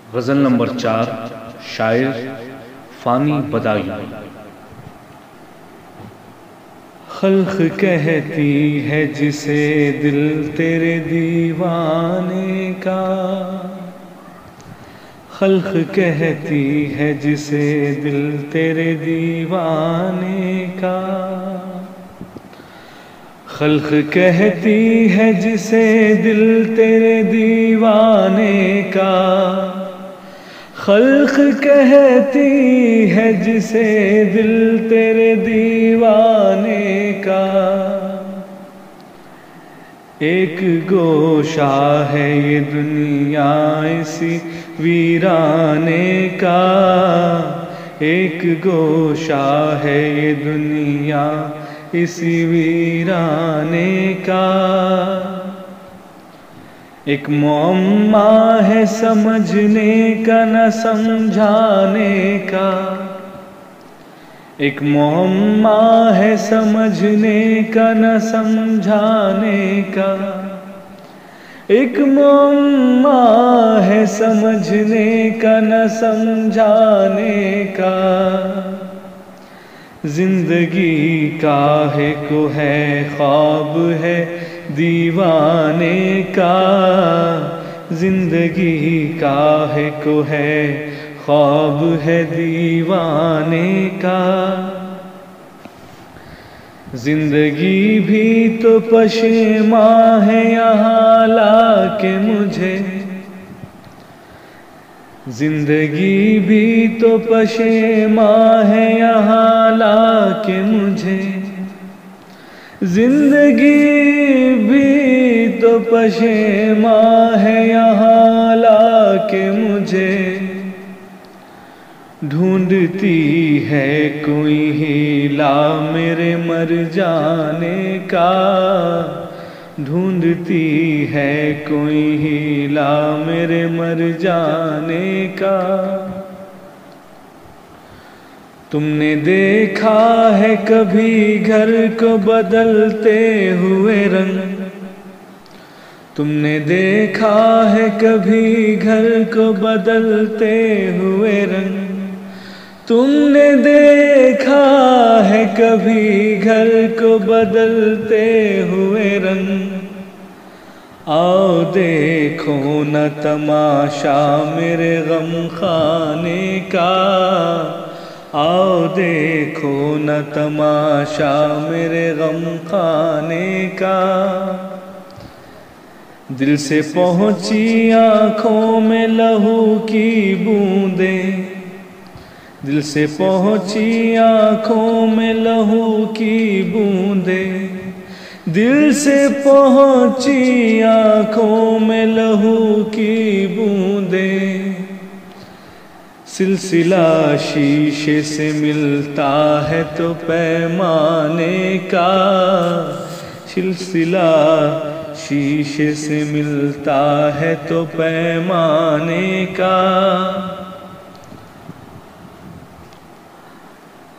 गज़ल number 4। शायर फ़ानी बदायूं। खल्क़ कहती है जिसे दिल तेरे दीवाने का, खल्क़ कहती है जिसे दिल तेरे दीवाने का, खल्क़ कहती है जिसे दिल तेरे दीवाने का, खल्क़ कहती है जिसे दिल तेरे दीवाने का। एक गोशा है ये दुनिया इसी वीराने का, एक गोशा है ये दुनिया इसी वीराने का। एक मुअम्मा है समझने का न समझाने का, एक मुअम्मा है समझने का न समझाने का, एक मुअम्मा है समझने का न समझाने का। जिंदगी काहे को है ख्वाब है दीवाने का, जिंदगी काहे को है ख्वाब है दीवाने का। जिंदगी भी तो पशेमा है यहाँ लाके मुझे, जिंदगी भी तो पशेमा है यहाँ लाके मुझे, जिंदगी भी तो पशेमा है यहाँ लाके मुझे। ढूंढती है कोई हीला मेरे मर जाने का, ढूंढती है कोई हीला मेरे मर जाने का। तुमने देखा है कभी घर को बदलते हुए रंग, तुमने देखा है कभी घर को बदलते हुए रंग, तुमने देखा है कभी घर को बदलते हुए रंग। आओ देखो न तमाशा मेरे गम खाने का, आओ देखो न तमाशा मेरे गम खाने का। दिल से पहुँची आँखों में लहू की बूंदें, दिल से पहुँची आँखों में लहू की बूंदें, दिल से पहुँची आँखों में लहू की बूंदें। सिलसिला शीशे से मिलता है तो पैमाने का, सिलसिला शीशे से मिलता है तो पैमाने का।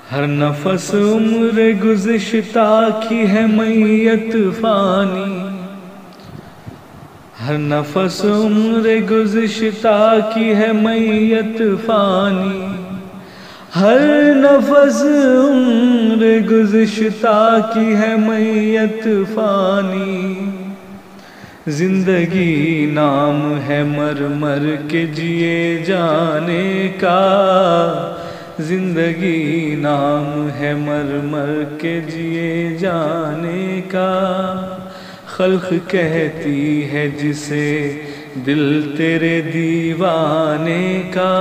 हर नफस उम्र गुज़िश्ता की है मैयत फ़ानी, हर नफस उम्र गुज़िश्ता की है मैयत फ़ानी, हर नफस उम्र गुज़िश्ता की है मैयत फ़ानी। जिंदगी नाम है मर मर के जिए जाने का, जिंदगी नाम है मर मर के जिए जाने का। खल्क़ कहती है जिसे दिल तेरे दीवाने का।